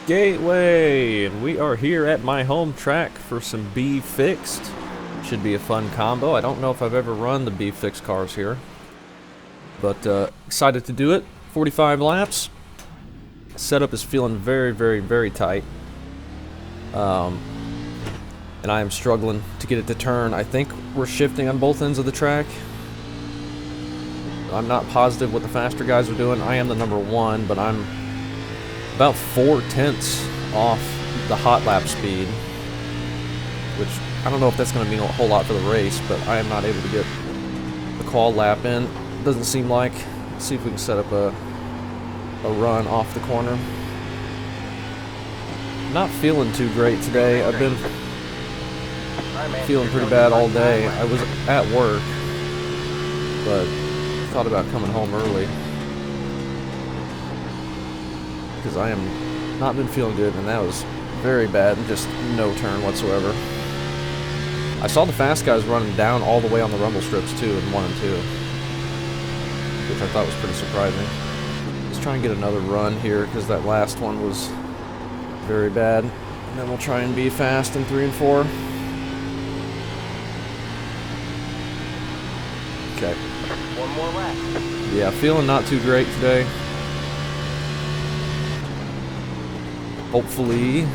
Gateway, and we are here at my home track for some B Fixed. Should be a fun combo. I don't know if I've ever run the B Fixed cars here, but excited to do it. 45 laps. Setup is feeling very tight. And I am struggling to get it to turn. I think we're shifting on both ends of the track. I'm not positive what the faster guys are doing. I am the number one, but I'm about 4/10 off the hot lap speed, which I don't know if that's going to mean a whole lot for the race, but I am not able to get the qual lap in. Doesn't seem like. Let's see if we can set up a run off the corner. Not feeling too great today. I've been feeling pretty bad all day. I was at work, but thought about coming home early because I am not been feeling good, and that was very bad and just no turn whatsoever. I saw the fast guys running down all the way on the rumble strips too in 1 and 2, which I thought was pretty surprising. Let's try and get another run here because that last one was very bad, and then we'll try and be fast in 3 and 4. Okay. One more lap. Yeah, feeling not too great today. Hopefully,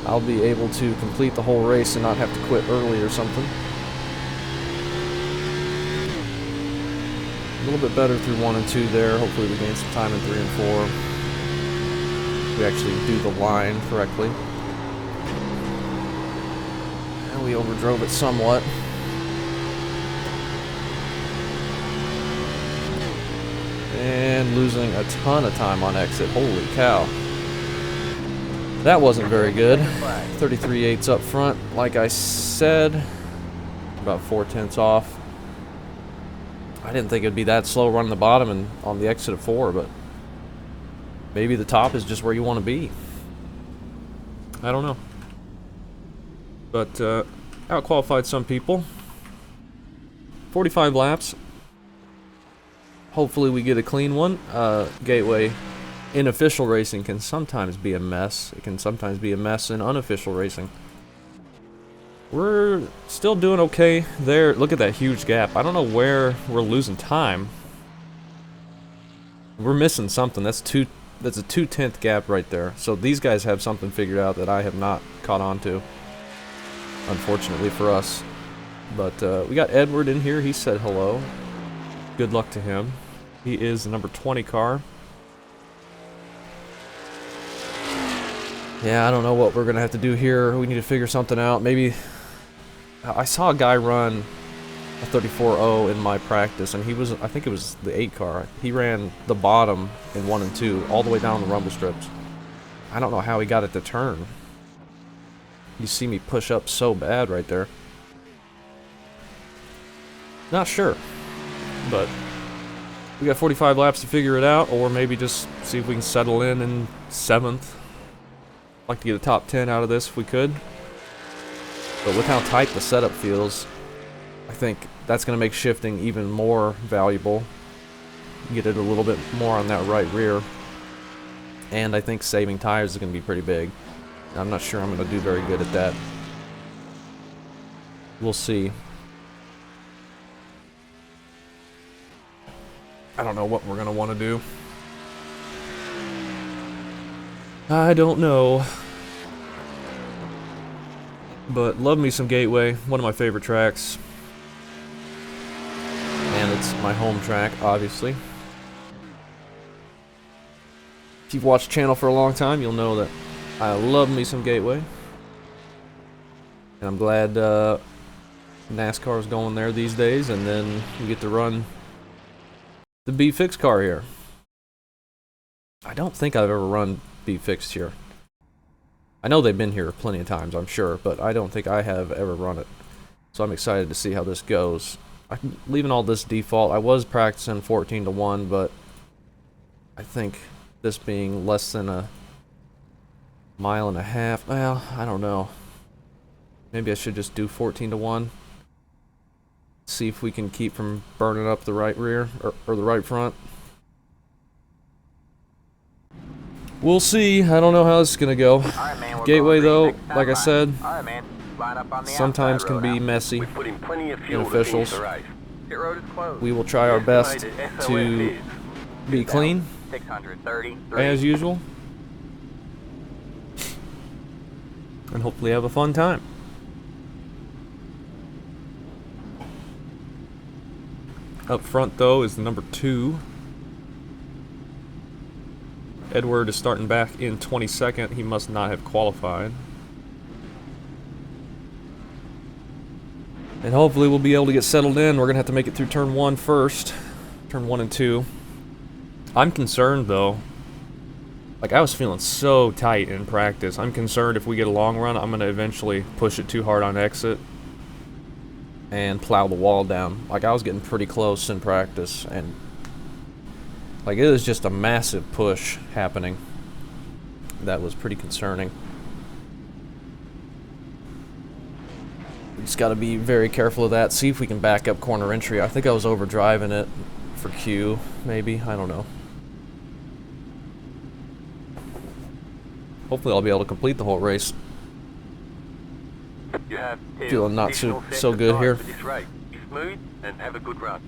I'll be able to complete the whole race and not have to quit early or something. A little bit better through 1 and 2 there. Hopefully we gain some time in 3 and 4. We actually do the line correctly. And we overdrove it somewhat. And losing a ton of time on exit. Holy cow. That wasn't very good. 33/8 up front, like I said. About 4/10 off. I didn't think it'd be that slow running the bottom and on the exit of 4, but maybe the top is just where you want to be. I don't know. But out-qualified some people. 45 laps. Hopefully we get a clean one. Gateway in official racing can sometimes be a mess. It can sometimes be a mess in unofficial racing. We're still doing okay there. Look at that huge gap. I don't know where we're losing time. We're missing something. That's a 2/10 gap right there. So these guys have something figured out that I have not caught on to, unfortunately for us. But we got Edward in here. He said hello. Good luck to him. He is the number 20 car. Yeah, I don't know what we're gonna have to do here. We need to figure something out. Maybe I saw a guy run a 34.0 in my practice, and he was, I think it was the 8 car. He ran the bottom in 1 and 2 all the way down the rumble strips. I don't know how he got it to turn. You see me push up so bad right there. Not sure, but we got 45 laps to figure it out, or maybe just see if we can settle in 7th. Like to get a top 10 out of this if we could. But with how tight the setup feels, I think that's going to make shifting even more valuable. Get it a little bit more on that right rear. And I think saving tires is going to be pretty big. I'm not sure I'm going to do very good at that. We'll see. I don't know what we're going to want to do. I don't know. But love me some Gateway. One of my favorite tracks. And it's my home track, obviously. If you've watched the channel for a long time, you'll know that I love me some Gateway. And I'm glad NASCAR is going there these days, and then we get to run the B Fixed car here. I don't think I've ever run B Fixed here. I know they've been here plenty of times, I'm sure, but I don't think I have ever run it. So I'm excited to see how this goes. I'm leaving all this default. I was practicing 14-1, but I think this being less than a mile and a half, well, I don't know. Maybe I should just do 14-1. See if we can keep from burning up the right rear, or the right front. We'll see. I don't know how this is gonna go. Alright, man, Gateway though, like I said, Alright, man. Line up on the sometimes outside can road be out. messy We put in plenty of in fuel to finish officials. the race. Pit road is closed. We will try our best Estimated SOS to is be clean 633. as usual, and hopefully have a fun time. Up front though is the number 2. Edward is starting back in 22nd. He must not have qualified. And hopefully we'll be able to get settled in. We're going to have to make it through turn 1 first. Turn 1 and 2. I'm concerned though. Like, I was feeling so tight in practice. I'm concerned if we get a long run, I'm going to eventually push it too hard on exit and plow the wall down. Like, I was getting pretty close in practice, and like, it is just a massive push happening. That was pretty concerning. We just got to be very careful of that. See if we can back up corner entry. I think I was overdriving it for Q, maybe. I don't know. Hopefully I'll be able to complete the whole race. You have Feeling not so good here. For this race. Be smooth and have a good run.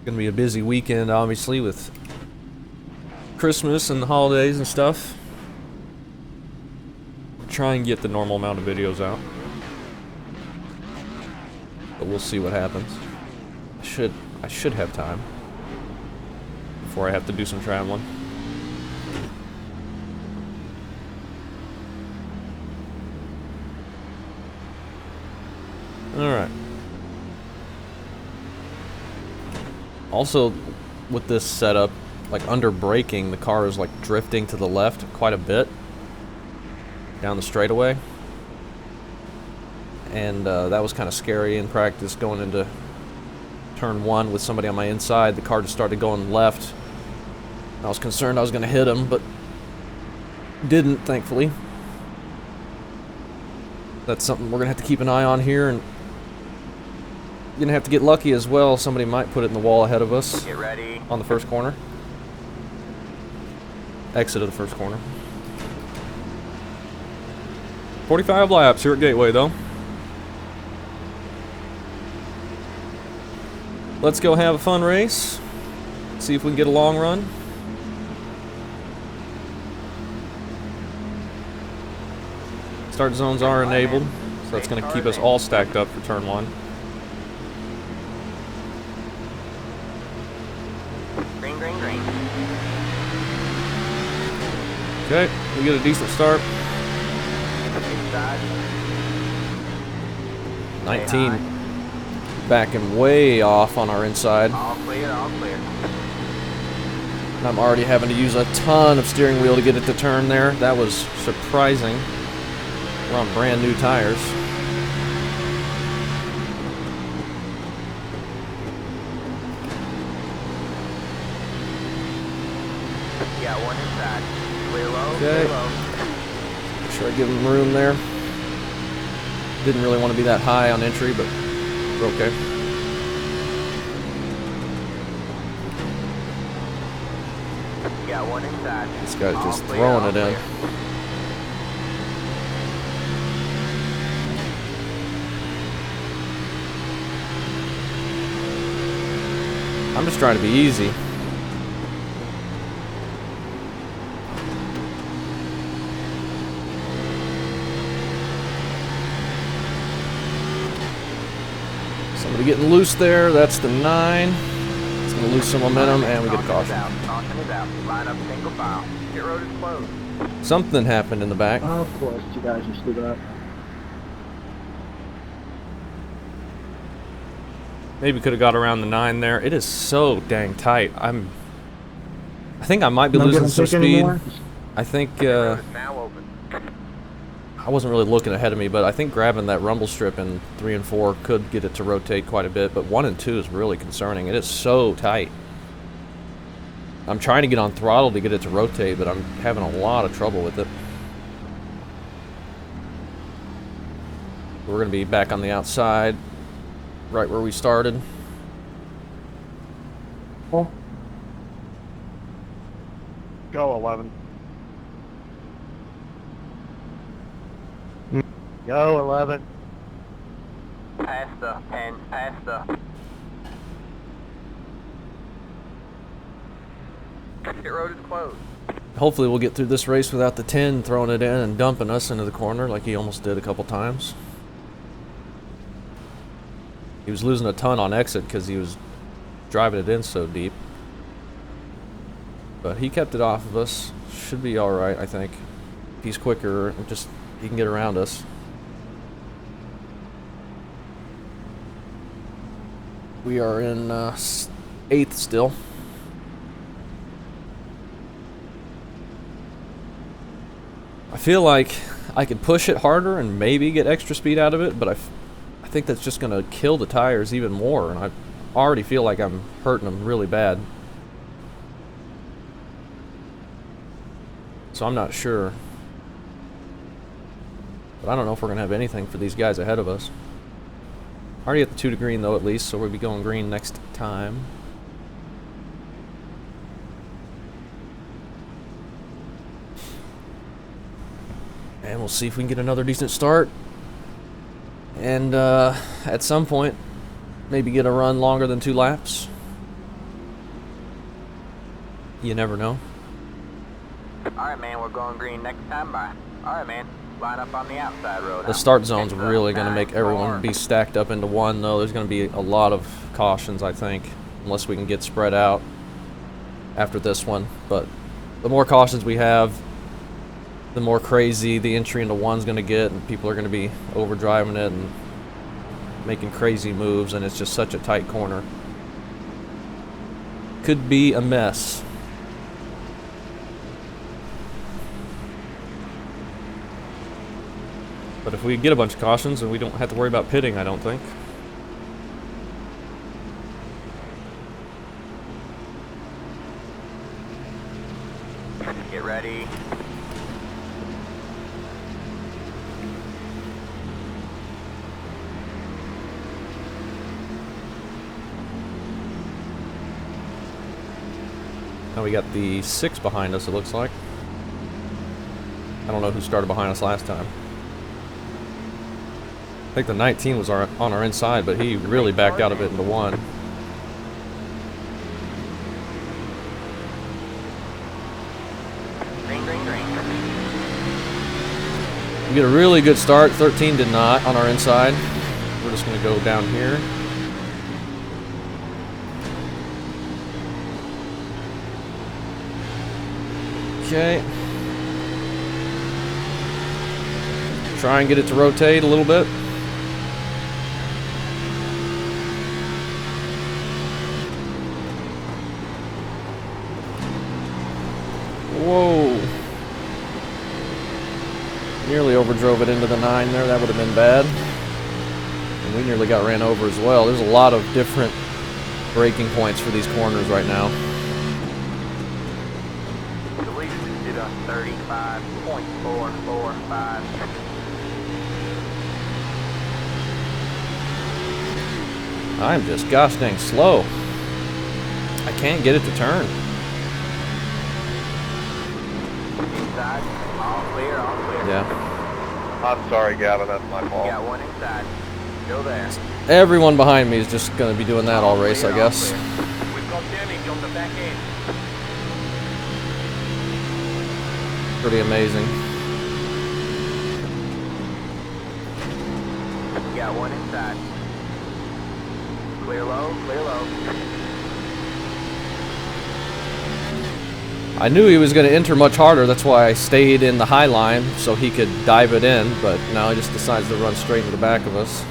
Gonna be a busy weekend, obviously, with Christmas and the holidays and stuff. Try and get the normal amount of videos out, but we'll see what happens. I should have time before I have to do some traveling. Alright. Also, with this setup, like under braking, the car is like drifting to the left quite a bit down the straightaway. And that was kind of scary in practice going into turn 1 with somebody on my inside. The car just started going left. I was concerned I was going to hit him, but didn't, thankfully. That's something we're going to have to keep an eye on here, and going to have to get lucky as well. Somebody might put it in the wall ahead of us. Get ready. On the first corner. Exit of the first corner. 45 laps here at Gateway, though. Let's go have a fun race. See if we can get a long run. Start zones are enabled, so that's going to keep us all stacked up for turn 1. Green, green, green. Okay, we get a decent start. Inside. 19. Backing way off on our inside. All clear, all clear. And I'm already having to use a ton of steering wheel to get it to turn there. That was surprising. We're on brand new tires. Yeah, one inside. Clear low, Okay. clear low. Make sure I give him room there. Didn't really want to be that high on entry, but we're okay. Got one inside. This guy's All just clear, throwing all it in. clear. I'm just trying to be easy. Somebody getting loose there. That's the 9. It's going to lose some momentum, and we get a caution. Caution is out. Line up single file. Pit road is closed. Something happened in the back. Of course, you guys just do that. Maybe could have got around the 9 there. It is so dang tight. I think I might be Not losing getting some thick speed. anymore? I think Road is now open. I wasn't really looking ahead of me, but I think grabbing that rumble strip in 3 and 4 could get it to rotate quite a bit. But 1 and 2 is really concerning. It is so tight. I'm trying to get on throttle to get it to rotate, but I'm having a lot of trouble with it. We're going to be back on the outside, right where we started. Go 11. Go 11. Pass the 10, pass the. Pit road is closed. Hopefully we'll get through this race without the 10 throwing it in and dumping us into the corner like he almost did a couple times. He was losing a ton on exit because he was driving it in so deep. But he kept it off of us. Should be alright, I think. If he's quicker, just he can get around us. We are in 8th still. I feel like I could push it harder and maybe get extra speed out of it, but I think that's just going to kill the tires even more, and I already feel like I'm hurting them really bad. So I'm not sure. But I don't know if we're going to have anything for these guys ahead of us. Already at the 2 to green though at least, so we'll be going green next time. And we'll see if we can get another decent start. And at some point, maybe get a run longer than 2 laps. You never know. Alright, man, we're going green next time by. Alright, man, line up on the outside road. The start zone's really going to make everyone be stacked up into one, though. There's going to be a lot of cautions, I think, unless we can get spread out after this one. But the more cautions we have, the more crazy the entry into one's going to get, and people are going to be overdriving it and making crazy moves, and it's just such a tight corner. Could be a mess. But if we get a bunch of cautions, then we don't have to worry about pitting, I don't think. Get ready. Now we got the 6 behind us, it looks like. I don't know who started behind us last time. I think the 19 was on our inside, but he really backed out of it into 1. Green, green, green. We get a really good start. 13 did not on our inside. We're just going to go down here. Okay. Try and get it to rotate a little bit. Whoa. Nearly overdrove it into the 9 there. That would have been bad. And we nearly got ran over as well. There's a lot of different braking points for these corners right now. I believe we just did a 35.445. I'm just gosh dang slow. I can't get it to turn. Inside, all clear, all clear. Yeah. I'm sorry, Gavin. That's my fault. Got one inside. Still there. Everyone behind me is just going to be doing that all race, I guess. We've got damage on the back end. Pretty amazing. Got one inside. Clear low, clear low. I knew he was going to enter much harder. That's why I stayed in the high line so he could dive it in. But now he just decides to run straight into the back of us.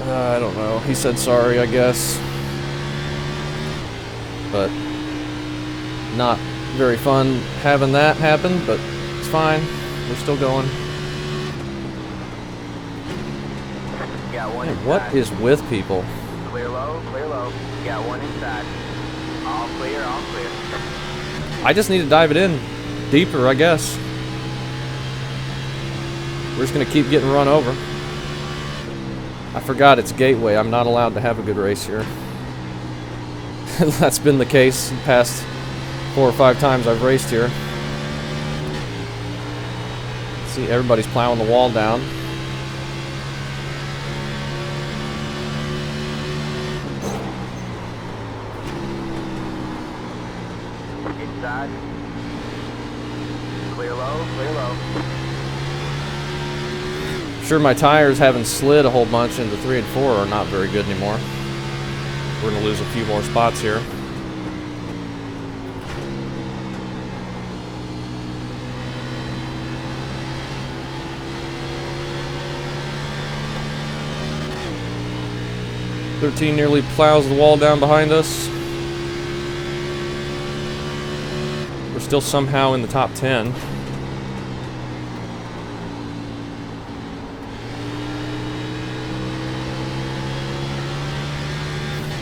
I don't know. He said sorry, I guess. But not very fun having that happen, but it's fine. We're still going. Got one Man, inside. what is with people? Clear low, clear low. Got one inside. All clear, all clear. I just need to dive it in deeper, I guess. We're just going to keep getting run over. I forgot it's Gateway. I'm not allowed to have a good race here. That's been the case the past 4 or 5 times I've raced here. See, everybody's plowing the wall down. Inside. Clear low, clear low. Sure, my tires haven't slid a whole bunch into 3 and 4 are not very good anymore. We're going to lose a few more spots here. "13 nearly plows the wall down behind us. We're still somehow in the top 10.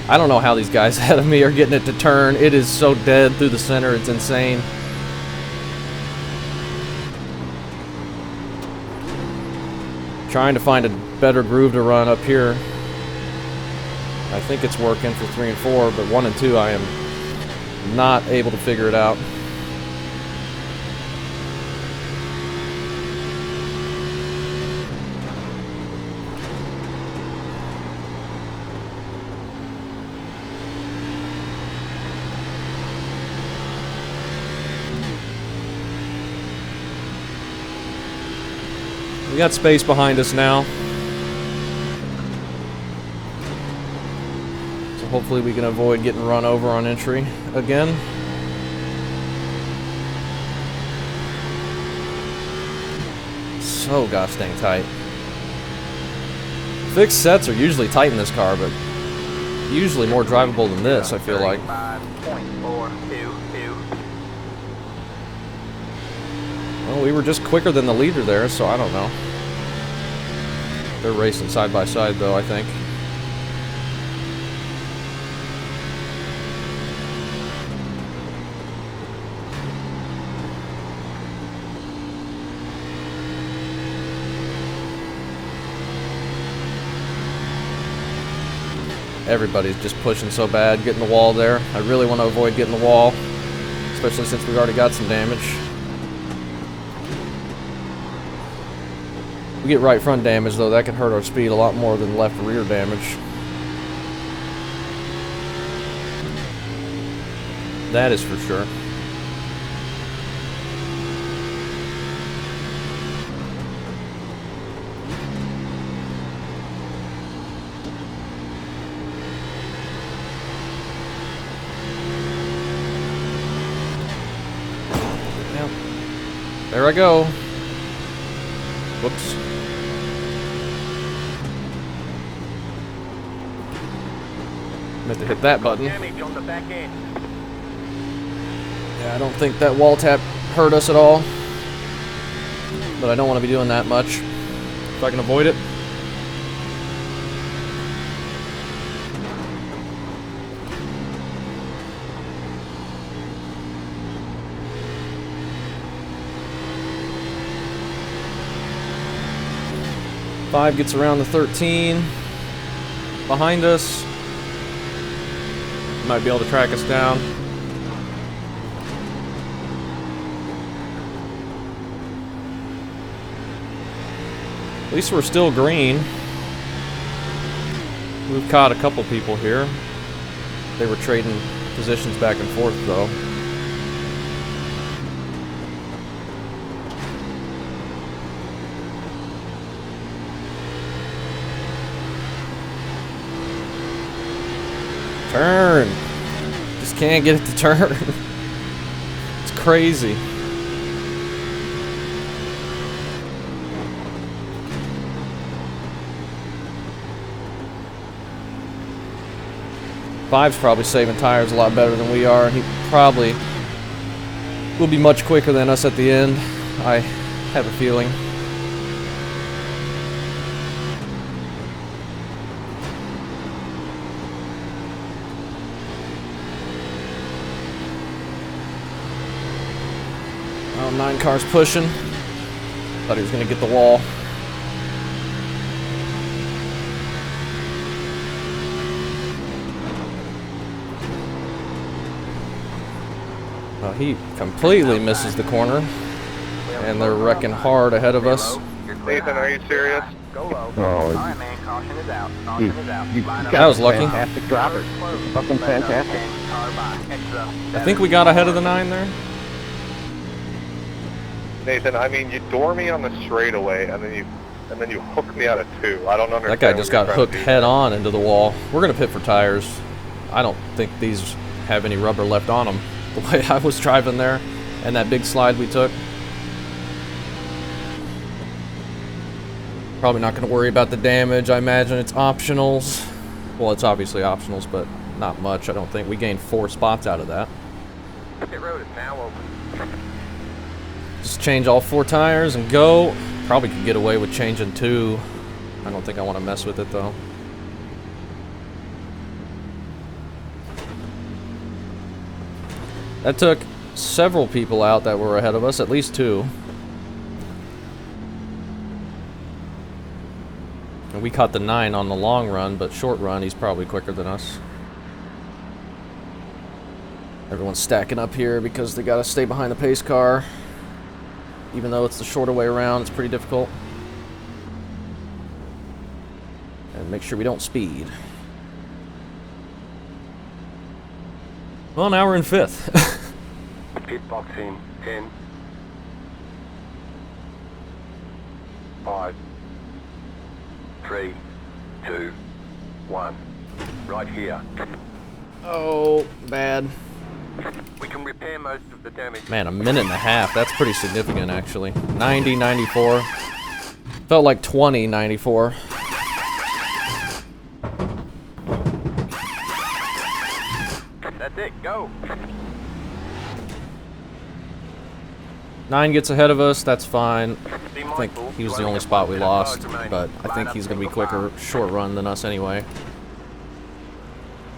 I don't know how these guys ahead of me are getting it to turn. It is so dead through the center, it's insane. Trying to find a better groove to run up here. I think it's working for 3 and 4, but 1 and 2 I am not able to figure it out. We got space behind us now. So hopefully we can avoid getting run over on entry again. So gosh dang tight. Fixed sets are usually tight in this car, but usually more drivable than this, I feel like. 35.422. Well, we were just quicker than the leader there, so I don't know. They're racing side by side, though, I think. Everybody's just pushing so bad, getting the wall there. I really want to avoid getting the wall, especially since we've already got some damage. We get right front damage, though, that can hurt our speed a lot more than left rear damage. That is for sure. Yeah. There I go. Whoops. Meant to hit that button. Damage on the back end. Yeah, I don't think that wall tap hurt us at all. But I don't want to be doing that much. If I can avoid it. Five gets around the 13. Behind us. Might be able to track us down. At least we're still green. We've caught a couple people here. They were trading positions back and forth, though. Turn! Just can't get it to turn. It's crazy. Five's probably saving tires a lot better than we are, and he probably will be much quicker than us at the end. I have a feeling. Oh, 9 cars pushing. Thought he was going to get the wall. He completely misses the corner, and they're wrecking hard ahead of us. Nathan, are you serious? Go low. Oh, Alright, man, caution is out. Caution is out. you Line up. That was lucky. fantastic driver. Fucking fantastic. Car by. Catch the I think we got ahead of the 9 there. Nathan, I mean, you door me on the straightaway, and then you hook me out of 2. I don't understand. That guy what just you're got trying hooked to do head there. on into the wall. We're gonna pit for tires. I don't think these have any rubber left on them. The way I was driving there, and that big slide we took. Probably not gonna worry about the damage. I imagine it's optionals. Well, it's obviously optionals, but not much. I don't think we gained 4 spots out of that. Pit road is now open. Just change all 4 tires and go. Probably could get away with changing 2. I don't think I want to mess with it though. That took several people out that were ahead of us, at least 2. And we caught the 9 on the long run, but short run, he's probably quicker than us. Everyone's stacking up here because they gotta stay behind the pace car. Even though it's the shorter way around, it's pretty difficult. And make sure we don't speed. Well, now we're in 5th. Pit box in 10, 5, 3, 2, 1. Right here. Oh, bad. We can repair most of the damage. Man, a minute and a half. That's pretty significant, actually. 90, 94. Felt like 20, 94. That's it, go! 9 gets ahead of us. That's fine. Be I think mindful, he was you the only only have spot we 1 minute lost, cars remaining. but I think Line up he's going to be single quicker file. short run than us anyway.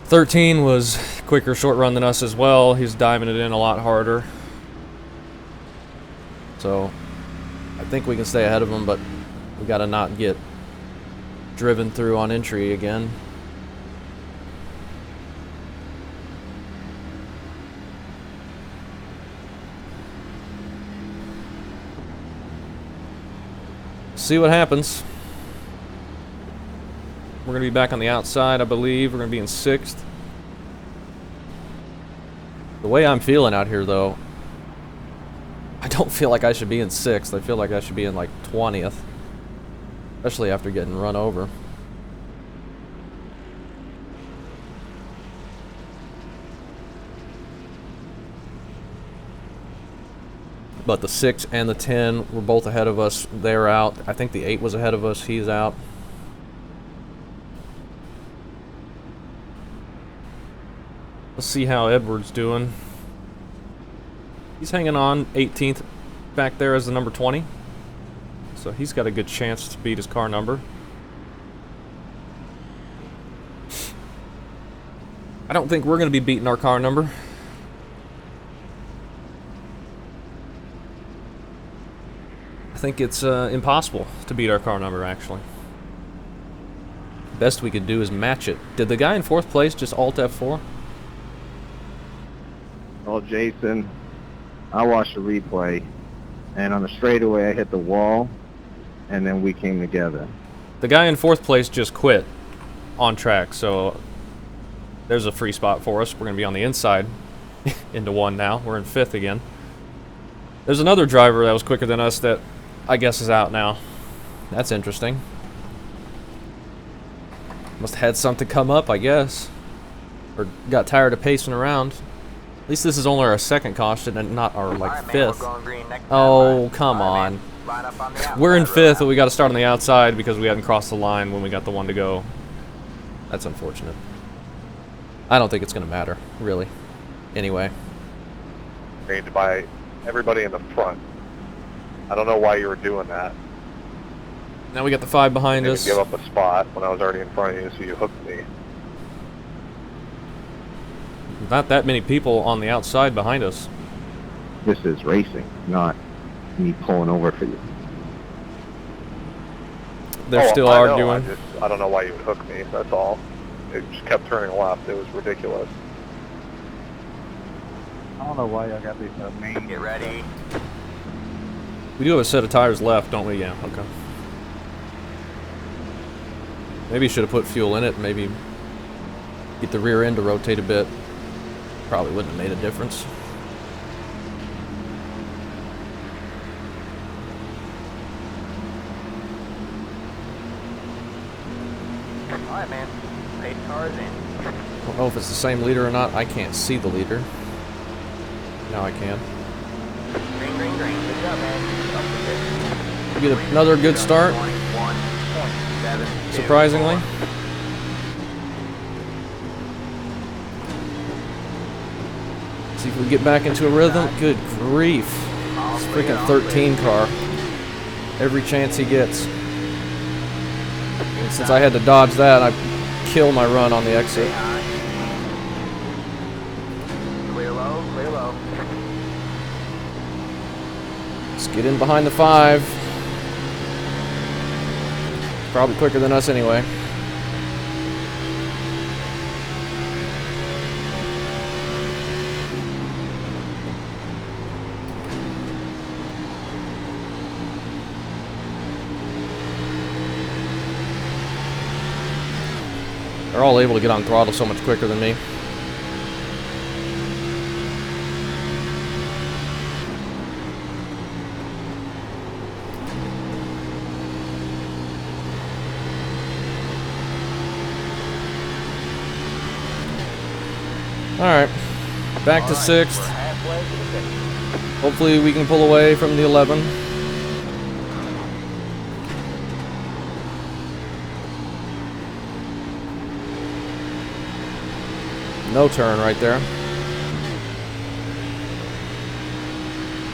13 was quicker short run than us as well. He's diving it in a lot harder. So I think we can stay ahead of him, but we got to not get driven through on entry again. See what happens. We're going to be back on the outside, I believe. We're going to be in 6th. The way I'm feeling out here, though, I don't feel like I should be in 6th. I feel like I should be in, like, 20th. Especially after getting run over. But the 6 and the 10 were both ahead of us. They're out. I think the 8 was ahead of us. He's out. Let's see how Edward's doing. He's hanging on 18th back there as the number 20. So he's got a good chance to beat his car number. I don't think we're going to be beating our car number. I think it's impossible to beat our car number, actually. Best we could do is match it. Did the guy in 4th place just alt F4? Well, Jason, I watched the replay, and on the straightaway I hit the wall, and then we came together. The guy in 4th place just quit on track, so there's a free spot for us. We're going to be on the inside into 1 now. We're in 5th again. There's another driver that was quicker than us that I guess is out now. That's interesting. Must have had something come up, I guess. Or got tired of pacing around. At least this is only our 2nd caution and not our, like, Alright, man, we're 5th. going green next time Oh, by. come Alright, on. man, line up on the outside We're in of the 5th, but road. we got to start on the outside because we hadn't crossed the line when we got the 1 to go. That's unfortunate. I don't think it's going to matter, really. Anyway. Made by everybody in the front. I don't know why you were doing that. Now we got the 5 behind You us. didn't give up a spot when I was already in front of you, so you hooked me. Not that many people on the outside behind us. This is racing, not me pulling over for you. They're still I know, arguing. I don't know why you would hook me, that's all. It just kept turning left. It was ridiculous. I don't know why y'all got these mean. Get ready. We do have a set of tires left, don't we? Yeah, okay. Maybe you should have put fuel in it, maybe get the rear end to rotate a bit. Probably wouldn't have made a difference. Alright, man. Pace cars in. I don't know if it's the same leader or not. I can't see the leader. Now I can. Green, green, green. Good job, man. Up with it. We get another good start, 21.72. surprisingly. See if we get back into a rhythm. Good grief. This freaking 13 car. Every chance he gets. And since I had to dodge that, I kill my run on the exit. Clear low, clear low. Let's get in behind the 5. Probably quicker than us anyway. They're all able to get on throttle so much quicker than me. Alright, back to 6th. We're halfway to the finish. Hopefully we can pull away from the 11. No turn right there.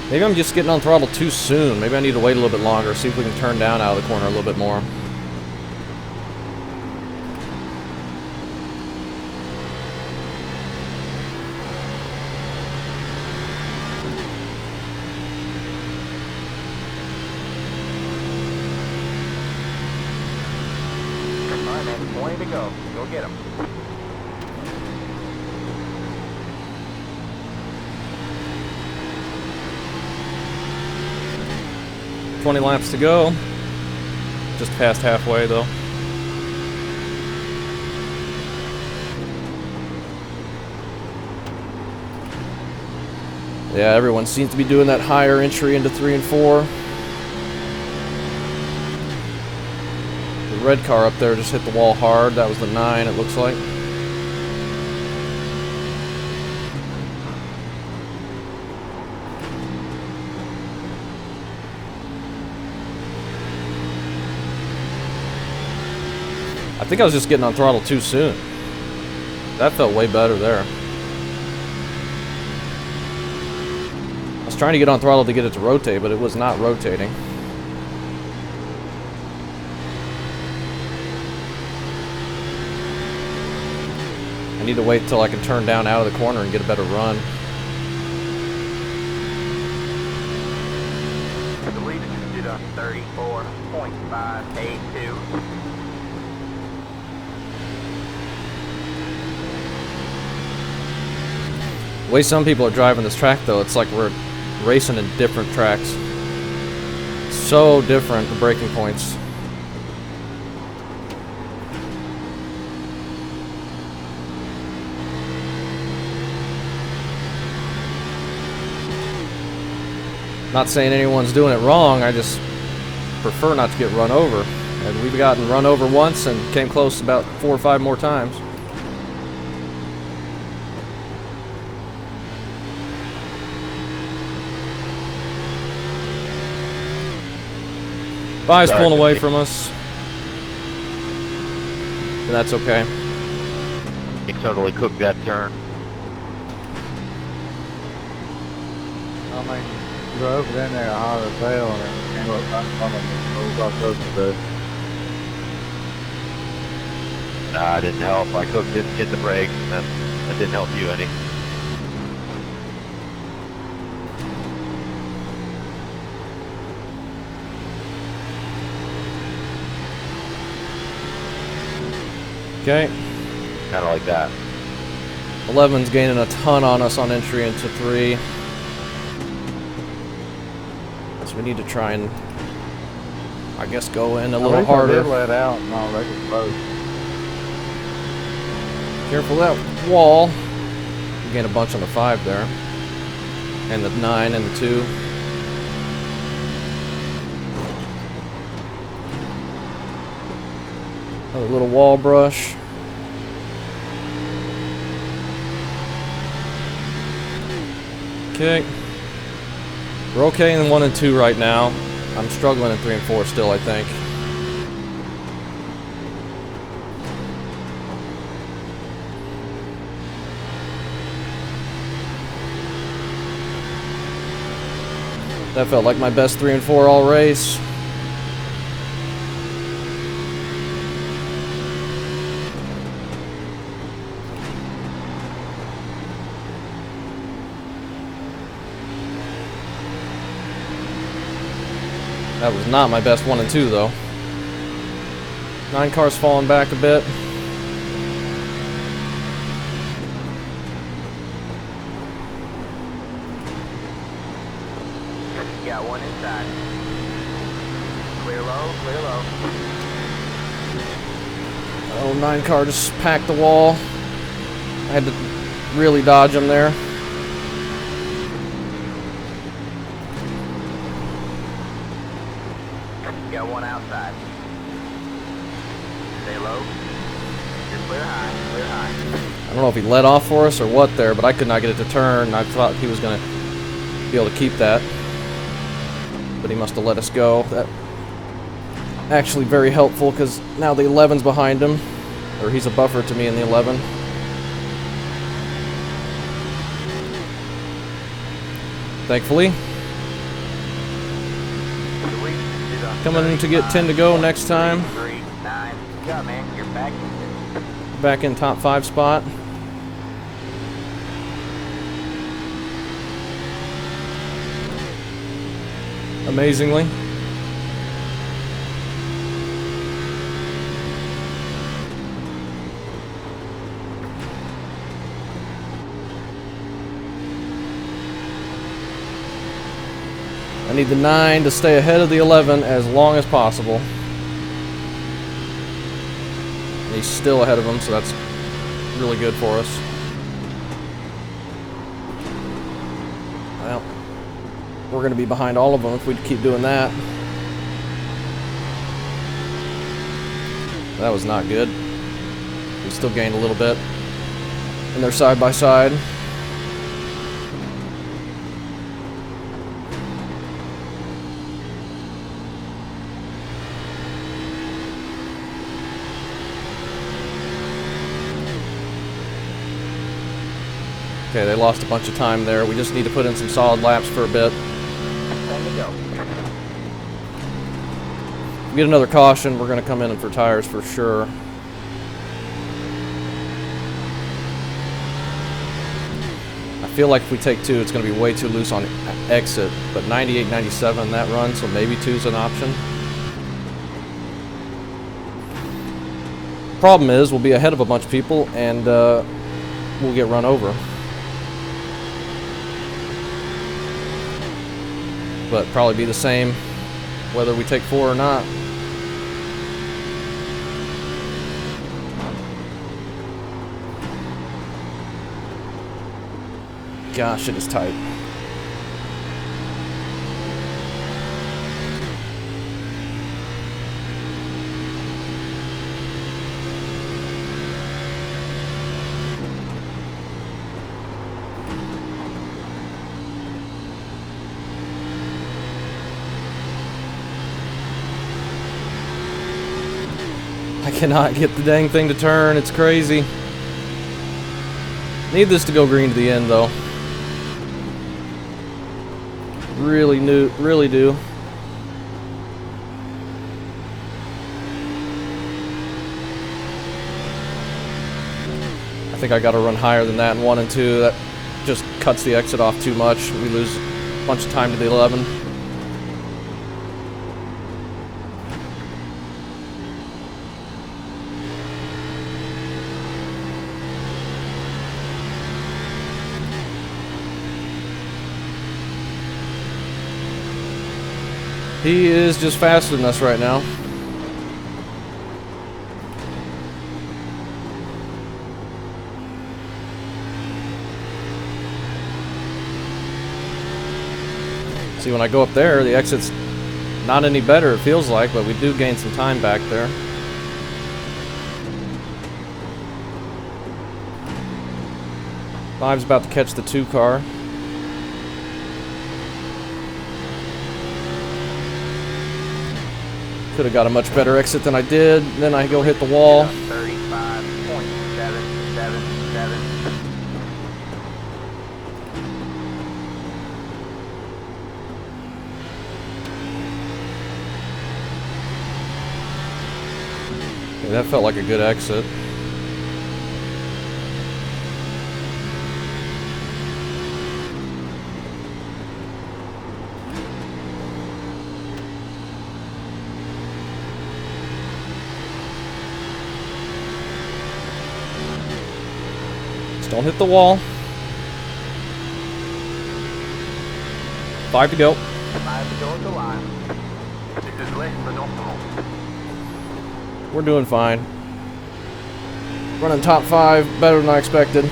Maybe I'm just getting on throttle too soon. Maybe I need to wait a little bit longer, see if we can turn down out of the corner a little bit more. Alright, man. 20 to go. Go get him. 20 laps to go. Just past halfway though. Yeah, everyone seems to be doing that higher entry into 3 and 4. The red car up there just hit the wall hard. That was the 9, it looks like. I think I was just getting on throttle too soon. That felt way better there. I was trying to get on throttle to get it to rotate, but it was not rotating. I need to wait until I can turn down out of the corner and get a better run. The leader just did a 34.582. The way some people are driving this track, though, it's like we're racing in different tracks. So different, the braking points. Not saying anyone's doing it wrong, I just prefer not to get run over. And we've gotten run over once and came close about 4 or 5 more times. Five's pulling away from us. But that's okay. He totally cooked that turn. I mean, you drove it in there hard as hell and it came up right in front of me. What was I supposed to do? Nah, it didn't help. I didn't hit the brakes, and then that didn't help you any. Okay. Kind of like that. 11's gaining a ton on us on entry into 3. So we need to try and, I guess, go in a little harder. Let out and all that was close. Careful of that wall. We gained a bunch on the 5 there. And the 9 and the 2. Another little wall brush. Okay. We're okay in 1 and 2 right now. I'm struggling in 3 and 4 still, I think. That felt like my best 3 and 4 all race. That was not my best 1 and 2 though. 9 cars falling back a bit. Got one inside. Clear low, clear low. Oh, 9 car just packed the wall. I had to really dodge him there. Got one outside. Stay low. You're clear high, clear high. I don't know if he let off for us or what there, but I could not get it to turn. I thought he was going to be able to keep that. But he must have let us go. That actually very helpful because now the 11's behind him. Or he's a buffer to me in the 11. Thankfully. Coming to get 10 to go next time. 3, 9. Good job, man. You're back. Back in top 5 spot. Amazingly. I need the 9 to stay ahead of the 11 as long as possible. And he's still ahead of him, so that's really good for us. Well, we're going to be behind all of them if we keep doing that. That was not good. We still gained a little bit. And they're side by side. Okay, they lost a bunch of time there. We just need to put in some solid laps for a bit. Time to go. If we get another caution, we're going to come in for tires for sure. I feel like if we take 2, it's going to be way too loose on exit. But 98, 97 that run, so maybe 2's an option. Problem is, we'll be ahead of a bunch of people, and we'll get run over. But probably be the same whether we take 4 or not. Gosh, it is tight. I cannot get the dang thing to turn. It's crazy. Need this to go green to the end, though. Really do. I think I got to run higher than that in 1 and 2. That just cuts the exit off too much. We lose a bunch of time to the 11. He is just faster than us right now. See, when I go up there, the exit's not any better, it feels like, but we do gain some time back there. Five's about to catch the 2 car. Could have got a much better exit than I did. Then I go hit the wall. 35.777. Okay, that felt like a good exit. Don't hit the wall. 5 to go. 5 to go at the line. This is less than optimal. We're doing fine. Running top 5, better than I expected.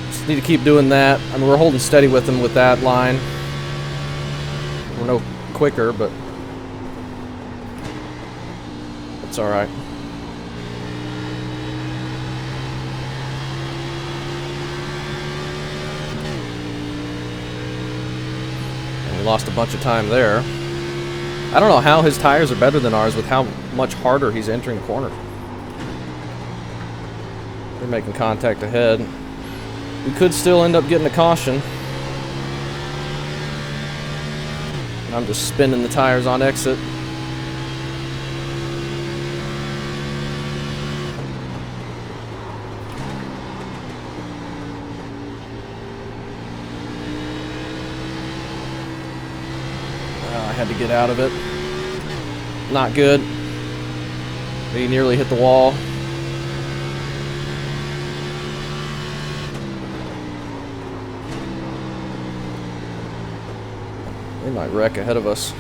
Just need to keep doing that. I mean, we're holding steady with them with that line. We're no quicker, but it's all right. Lost a bunch of time there. I don't know how his tires are better than ours with how much harder he's entering the corner. They're making contact ahead. We could still end up getting a caution. And I'm just spinning the tires on exit. Had to get out of it. Not good. He nearly hit the wall. They might wreck ahead of us.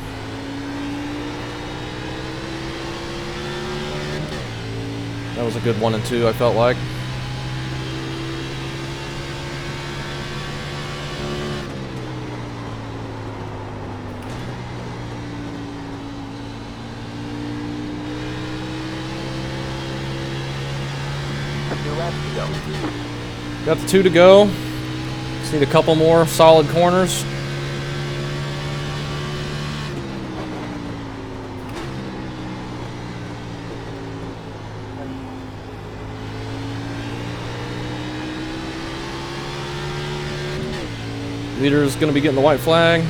That was a good 1 and 2, I felt like. Got the 2 to go. Just need a couple more solid corners. Leader's going to be getting the white flag.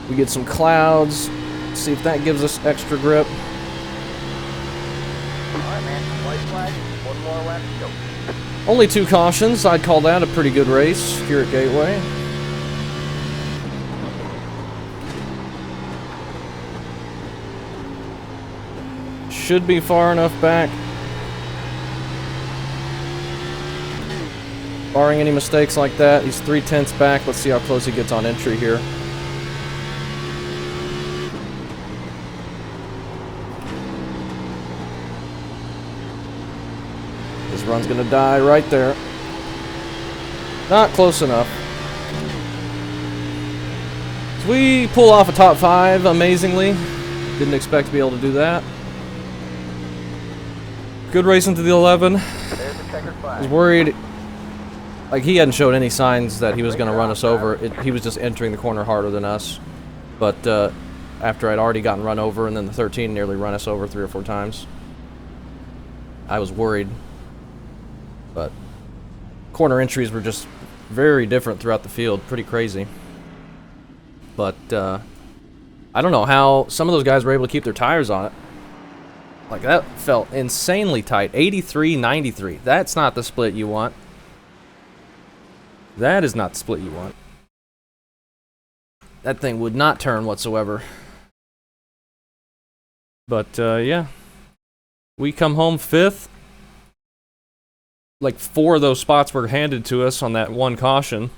We get some clouds. See if that gives us extra grip. Alright, man. White flag. 1 more lap to go. Only 2 cautions. I'd call that a pretty good race here at Gateway. Should be far enough back. Barring any mistakes like that, he's 3/10 back. Let's see how close he gets on entry here. His run's gonna die right there. Not close enough. So we pull off a top 5, amazingly. Didn't expect to be able to do that. Good race into the 11. There's the checkered I was flag. worried, like he hadn't showed any signs that he was going to run us over. He was just entering the corner harder than us. But after I'd already gotten run over and then the 13 nearly run us over 3 or 4 times, I was worried. But corner entries were just very different throughout the field. Pretty crazy. But I don't know how some of those guys were able to keep their tires on it. Like, that felt insanely tight. 83-93. That's not the split you want. That is not the split you want. That thing would not turn whatsoever. But, yeah. We come home 5th. Like 4 of those spots were handed to us on that one caution.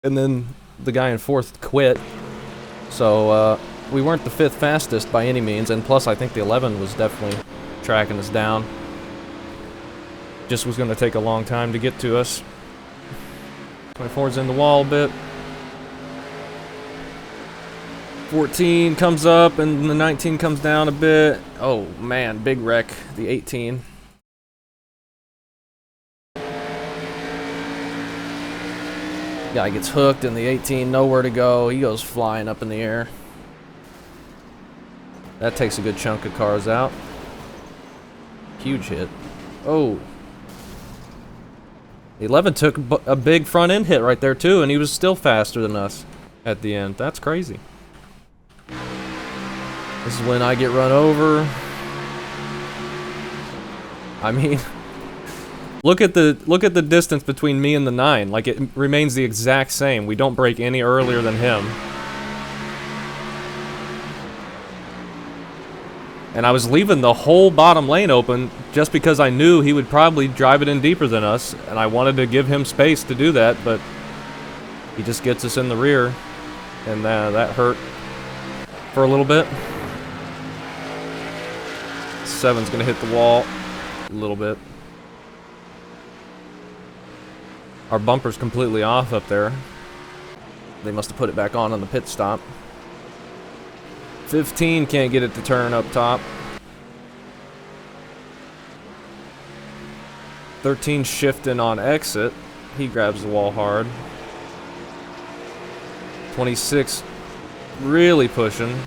And then the guy in 4th quit. So we weren't the 5th fastest by any means. And plus I think the 11 was definitely tracking us down. Just was going to take a long time to get to us. 24's in the wall a bit. 14 comes up and the 19 comes down a bit. Oh man, big wreck, the 18. Guy gets hooked and the 18, nowhere to go. He goes flying up in the air. That takes a good chunk of cars out. Huge hit. Oh. The 11 took a big front end hit right there too, and he was still faster than us at the end. That's crazy. This is when I get run over. I mean, look at the distance between me and the 9. Like, it remains the exact same. We don't break any earlier than him. And I was leaving the whole bottom lane open just because I knew he would probably drive it in deeper than us, and I wanted to give him space to do that, but he just gets us in the rear, and that hurt for a little bit. 7's gonna hit the wall a little bit. Our bumper's completely off up there. They must have put it back on the pit stop. 15 can't get it to turn up top. 13 shifting on exit. He grabs the wall hard. 26 really pushing.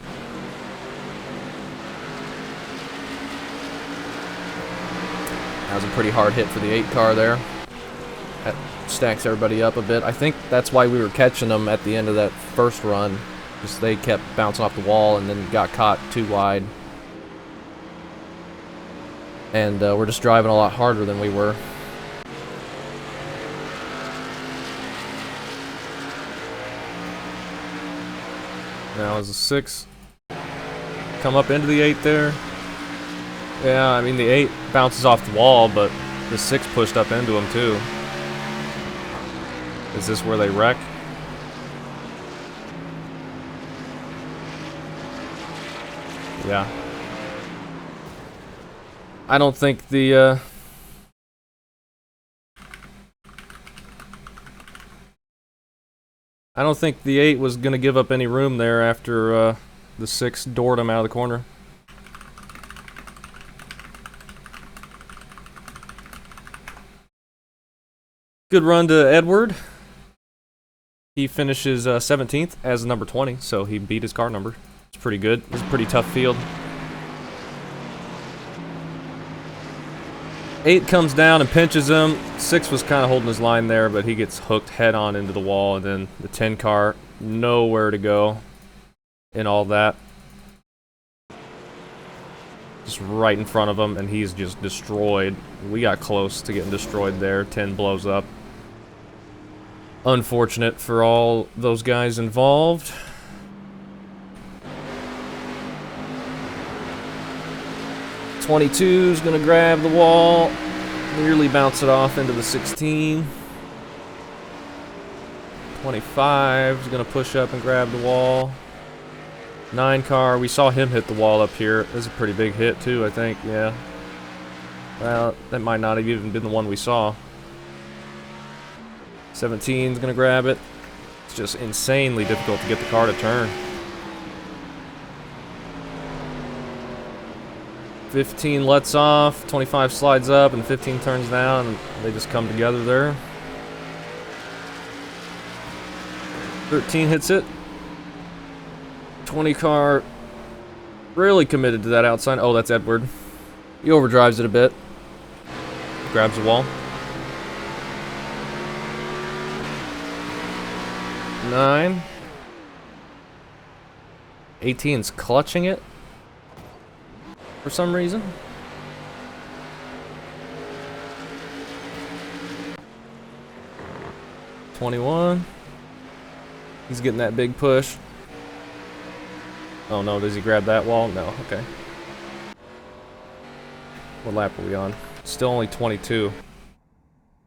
That was a pretty hard hit for the 8 car there. That stacks everybody up a bit. I think that's why we were catching them at the end of that first run. Because they kept bouncing off the wall and then got caught too wide. And we're just driving a lot harder than we were. Now as a 6 come up into the 8 there. Yeah, I mean the 8 bounces off the wall, but the 6 pushed up into him too. Is this where they wreck? Yeah. I don't think the I don't think the 8 was gonna give up any room there after the 6 doored him out of the corner. Good run to Edward. He finishes 17th as number 20, so he beat his car number. It's pretty good. It's a pretty tough field. 8 comes down and pinches him. 6 was kind of holding his line there, but he gets hooked head on into the wall, and then the 10 car, nowhere to go in all that. Just right in front of him, and he's just destroyed. We got close to getting destroyed there. 10 blows up. Unfortunate for all those guys involved. 22's gonna grab the wall, nearly bounce it off into the 16. 25's gonna push up and grab the wall. 9 car, we saw him hit the wall up here. This is a pretty big hit too, I think, yeah. Well, that might not have even been the one we saw. 17's gonna grab it. It's just insanely difficult to get the car to turn. 15 lets off, 25 slides up, and 15 turns down, and they just come together there. 13 hits it. 20 car really committed to that outside. Oh, that's Edward. He overdrives it a bit. Grabs the wall. 9. 18's clutching it for some reason. 21. He's getting that big push. Oh no, does he grab that wall? No, okay. What lap are we on? Still only 22.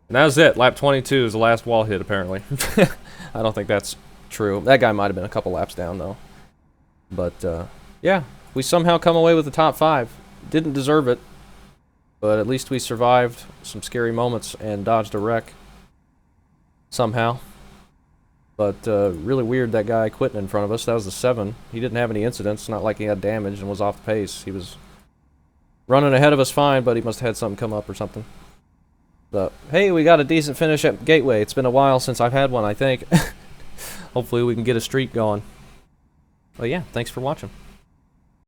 And that was it. Lap 22 is the last wall hit, apparently. I don't think that's true. That guy might have been a couple laps down, though. But, yeah. We somehow come away with the top 5. Didn't deserve it. But at least we survived some scary moments and dodged a wreck. Somehow. But, really weird that guy quitting in front of us. That was the 7. He didn't have any incidents. Not like he had damage and was off the pace. He was running ahead of us fine, but he must have had something come up or something. But, hey, we got a decent finish at Gateway. It's been a while since I've had one, I think. Hopefully we can get a streak going. But yeah, thanks for watching.